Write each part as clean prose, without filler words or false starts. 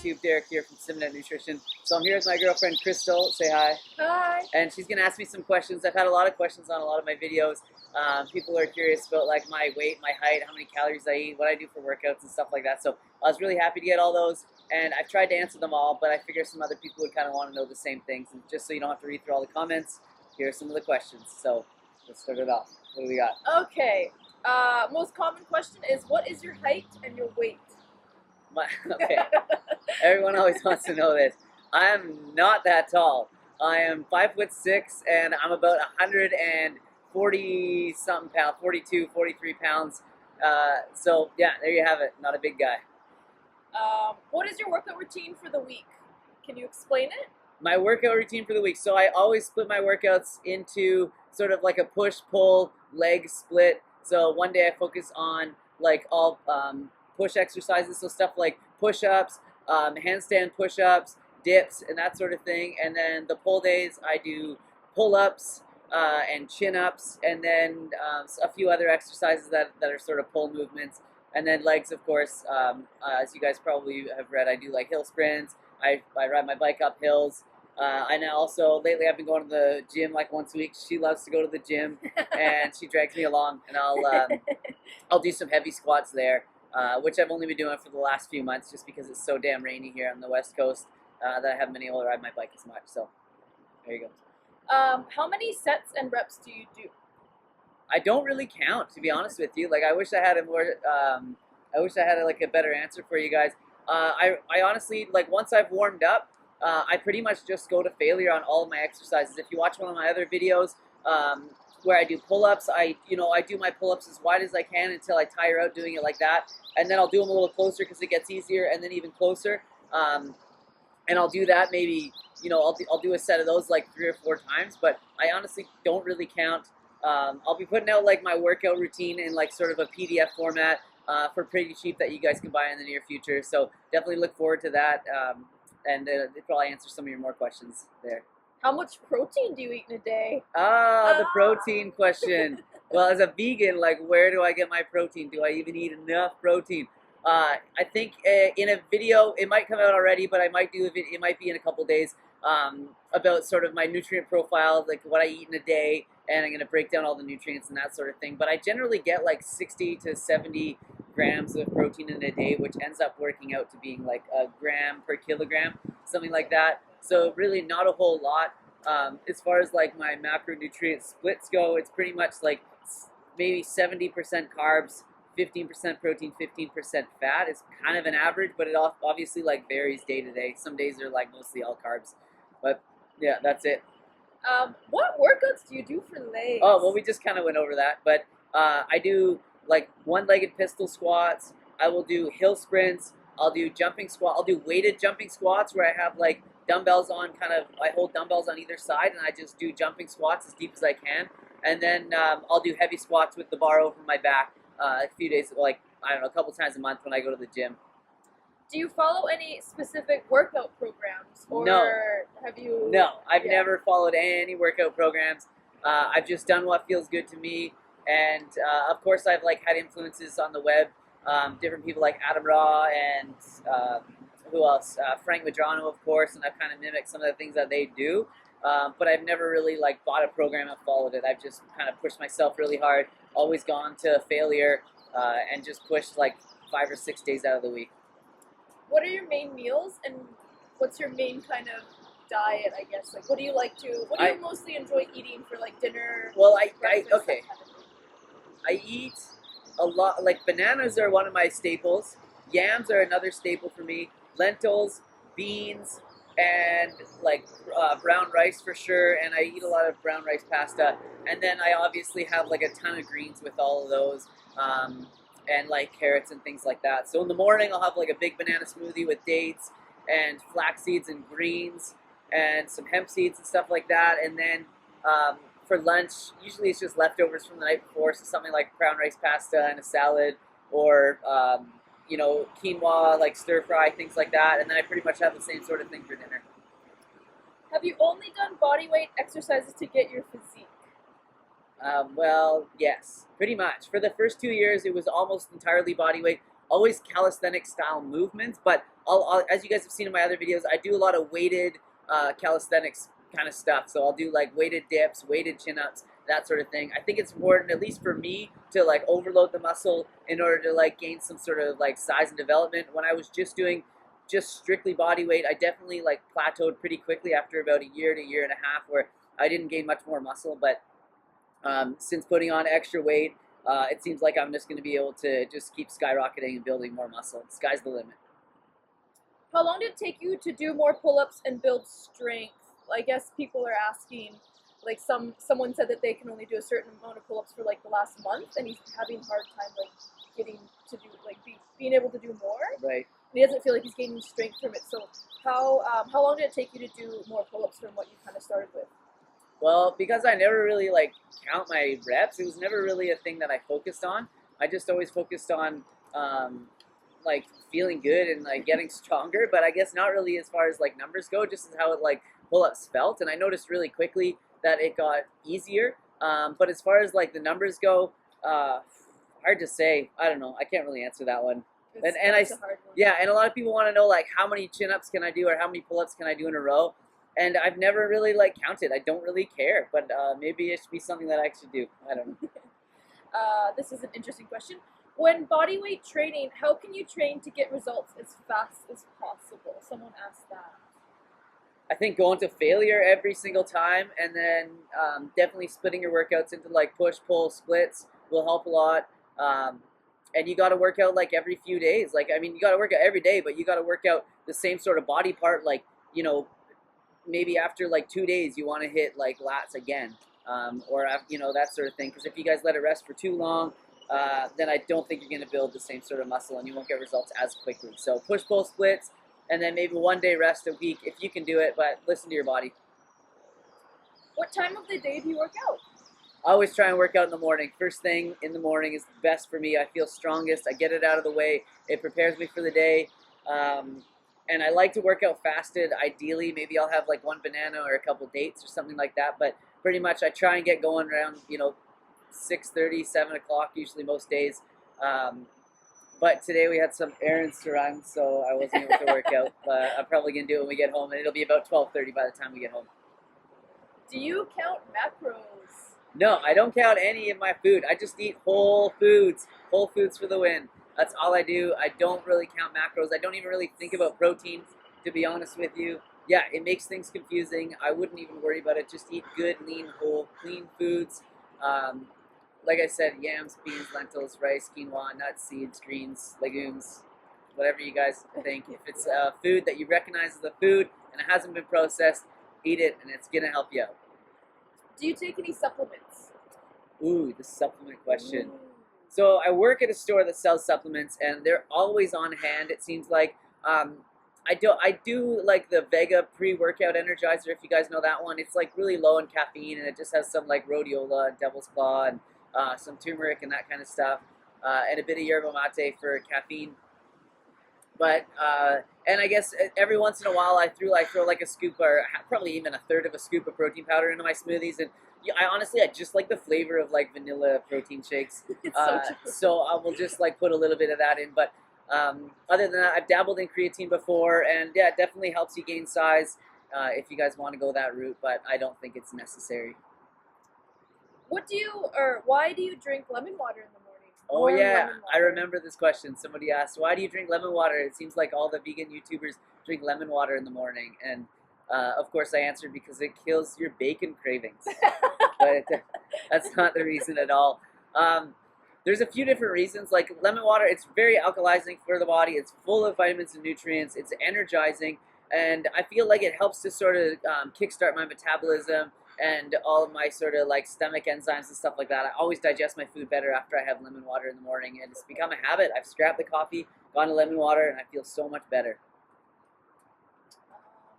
YouTube? Derek here from Simnett Nutrition. So I'm here with my girlfriend Crystal. Say hi. Hi. And she's gonna ask me some questions. I've had a lot of questions on a lot of my videos. People are curious about like my weight, my height, how many calories I eat, what I do for workouts and stuff like that. So I was really happy to get all those, and I've tried to answer them all, but I figure some other people would kind of want to know the same things. And just so you don't have to read through all the comments, here are some of the questions. So let's start it off. What do we got? Okay. Most common question is, what is your height and your weight? Okay. Everyone always wants to know this. I am not that tall. I am 5'6", and I'm about 140 something pounds, 42, 43 pounds. So yeah, there you have it. Not a big guy. What is your workout routine for the week? Can you explain it? My workout routine for the week. So I always split my workouts into sort of like a push-pull leg split. So one day I focus on like all push exercises, so stuff like push-ups, handstand push-ups, dips, and that sort of thing. And then the pull days, I do pull-ups and chin-ups, and then a few other exercises that are sort of pull movements. And then legs, of course, as you guys probably have read, I do like hill sprints. I ride my bike up hills. I now also, lately I've been going to the gym like once a week. She loves to go to the gym, and she drags me along, and I'll do some heavy squats there, which I've only been doing for the last few months just because it's so damn rainy here on the West Coast that I haven't been able to ride my bike as much. So there you go. How many sets and reps do you do? I don't really count, to be honest with you. Like, I wish I had a more, I wish I had like a better answer for you guys. I honestly, like, once I've warmed up, I pretty much just go to failure on all of my exercises. If you watch one of my other videos where I do pull-ups, I do my pull-ups as wide as I can until I tire out doing it like that, and then I'll do them a little closer because it gets easier, and then even closer. And I'll do that maybe, I'll do a set of those like 3 or 4 times, but I honestly don't really count. I'll be putting out like my workout routine in like sort of a PDF format for pretty cheap that you guys can buy in the near future. So definitely look forward to that, and it probably answer some of your more questions there. How much protein do you eat in a day? The protein question. Well, as a vegan, like, where do I get my protein? Do I even eat enough protein? I think in a video, it might come out already, but I might do it might be in a couple days, about sort of my nutrient profile, like what I eat in a day, and I'm going to break down all the nutrients and that sort of thing. But I generally get like 60 to 70 grams of protein in a day, which ends up working out to being like a gram per kilogram, something like that. So really not a whole lot. As far as like my macronutrient splits go, it's pretty much like maybe 70% carbs, 15% protein, 15% fat. It's kind of an average, but it obviously like varies day to day. Some days are like mostly all carbs, but yeah, that's it. What workouts do you do for legs? Oh, well, we just kind of went over that, but I do like one-legged pistol squats. I will do hill sprints. I'll do jumping squat. I'll do weighted jumping squats where I have like dumbbells on, I hold dumbbells on either side, and I just do jumping squats as deep as I can. And then I'll do heavy squats with the bar over my back a few days, like, I don't know, a couple times a month when I go to the gym. Do you follow any specific workout programs, or No. have you? No, I've never followed any workout programs. I've just done what feels good to me, and of course I've like had influences on the web, different people like Adam Raw and who else? Frank Madrano, of course, and I've kind of mimicked some of the things that they do. But I've never really like bought a program and followed it. I've just kind of pushed myself really hard, always gone to failure, and just pushed like 5 or 6 days out of the week. What are your main meals, and what's your main kind of diet, I guess? Like, what do you mostly enjoy eating for like dinner? Well, breakfast, okay. that kind of thing? I eat a lot, like bananas are one of my staples. Yams are another staple for me. Lentils, beans, and like brown rice for sure, and I eat a lot of brown rice pasta. And then I obviously have like a ton of greens with all of those, and like carrots and things like that. So in the morning I'll have like a big banana smoothie with dates and flax seeds and greens and some hemp seeds and stuff like that. And then for lunch, usually it's just leftovers from the night before, so something like brown rice pasta and a salad, or quinoa, like stir fry, things like that. And then I pretty much have the same sort of thing for dinner. Have you only done body weight exercises to get your physique? Well, yes, pretty much. For the first 2 years, it was almost entirely body weight. always calisthenic style movements, but as you guys have seen in my other videos, I do a lot of weighted calisthenics kind of stuff. So I'll do like weighted dips, weighted chin-ups, that sort of thing. I think it's important, at least for me, to like overload the muscle in order to like gain some sort of like size and development. When I was just doing just strictly body weight, I definitely like plateaued pretty quickly after about a year to year and a half, where I didn't gain much more muscle. But since putting on extra weight, it seems like I'm just going to be able to just keep skyrocketing and building more muscle. Sky's the limit. How long did it take you to do more pull-ups and build strength? I guess people are asking, like someone said that they can only do a certain amount of pull-ups for like the last month, and he's having a hard time like getting to do like being able to do more. Right. And he doesn't feel like he's gaining strength from it. So how long did it take you to do more pull-ups from what you kind of started with? Well, because I never really like count my reps, it was never really a thing that I focused on. I just always focused on like feeling good and like getting stronger, but I guess not really as far as like numbers go, just as how it like pull-ups felt. And I noticed really quickly that it got easier. But as far as like the numbers go, hard to say. I don't know. I can't really answer that one. That's a hard one. Yeah, and a lot of people want to know like how many chin-ups can I do or how many pull-ups can I do in a row. And I've never really like counted. I don't really care, but maybe it should be something that I should do. I don't know. This is an interesting question. When bodyweight training, how can you train to get results as fast as possible? Someone asked that. I think going to failure every single time, and then definitely splitting your workouts into like push-pull splits will help a lot. And you got to work out like every few days. Like, I mean, you got to work out every day, but you got to work out the same sort of body part. Like, you know, maybe after like 2 days, you want to hit like lats again, or you know, that sort of thing. Because if you guys let it rest for too long, then I don't think you're going to build the same sort of muscle, and you won't get results as quickly. So push-pull splits, and then maybe 1 day rest a week if you can do it. But listen to your body. What time of the day do you work out? I always try and work out in the morning. First thing in the morning is the best for me. I feel strongest. I get it out of the way. It prepares me for the day. And I like to work out fasted. Ideally, maybe I'll have like 1 banana or a couple dates or something like that. But pretty much I try and get going around, you know, 6:30, 7 o'clock usually most days. But today we had some errands to run, so I wasn't able to work out. But I'm probably going to do it when we get home, and it'll be about 12:30 by the time we get home. Do you count macros? No, I don't count any of my food. I just eat whole foods. Whole foods for the win. That's all I do. I don't really count macros. I don't even really think about protein, to be honest with you. Yeah, it makes things confusing. I wouldn't even worry about it. Just eat good, lean, whole, clean foods. Like I said, yams, beans, lentils, rice, quinoa, nuts, seeds, greens, legumes, whatever you guys think. If it's food that you recognize as a food and it hasn't been processed, eat it, and it's going to help you out. Do you take any supplements? Ooh, the supplement question. Ooh. So I work at a store that sells supplements, and they're always on hand. It seems like I do like the Vega pre-workout energizer. If you guys know that one, it's like really low in caffeine, and it just has some like rhodiola and devil's claw and some turmeric and that kind of stuff, and a bit of yerba mate for caffeine. But and I guess every once in a while I throw like a scoop or probably even a third of a scoop of protein powder into my smoothies, and I just like the flavor of like vanilla protein shakes. So I will just like put a little bit of that in. But other than that, I've dabbled in creatine before, and yeah, it definitely helps you gain size if you guys want to go that route. But I don't think it's necessary. Why do you drink lemon water in the morning? Oh yeah, I remember this question. Somebody asked, why do you drink lemon water? It seems like all the vegan YouTubers drink lemon water in the morning. And of course I answered because it kills your bacon cravings. But that's not the reason at all. There's a few different reasons. Like lemon water, it's very alkalizing for the body. It's full of vitamins and nutrients. It's energizing. And I feel like it helps to sort of kickstart my metabolism and all of my sort of like stomach enzymes and stuff like that. I always digest my food better after I have lemon water in the morning, and it's become a habit. I've scrapped the coffee, gone to lemon water, and I feel so much better.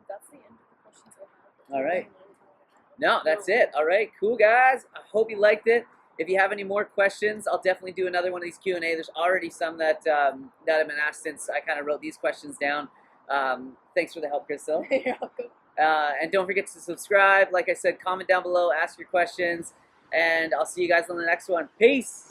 That's the end of the questions I have. All right. No, that's it. All right, cool guys. I hope you liked it. If you have any more questions, I'll definitely do another one of these Q&A. There's already some that have been asked since I kind of wrote these questions down. Thanks for the help, Crystal. You're welcome. And don't forget to subscribe. Like I said, comment down below, ask your questions, and I'll see you guys on the next one. Peace!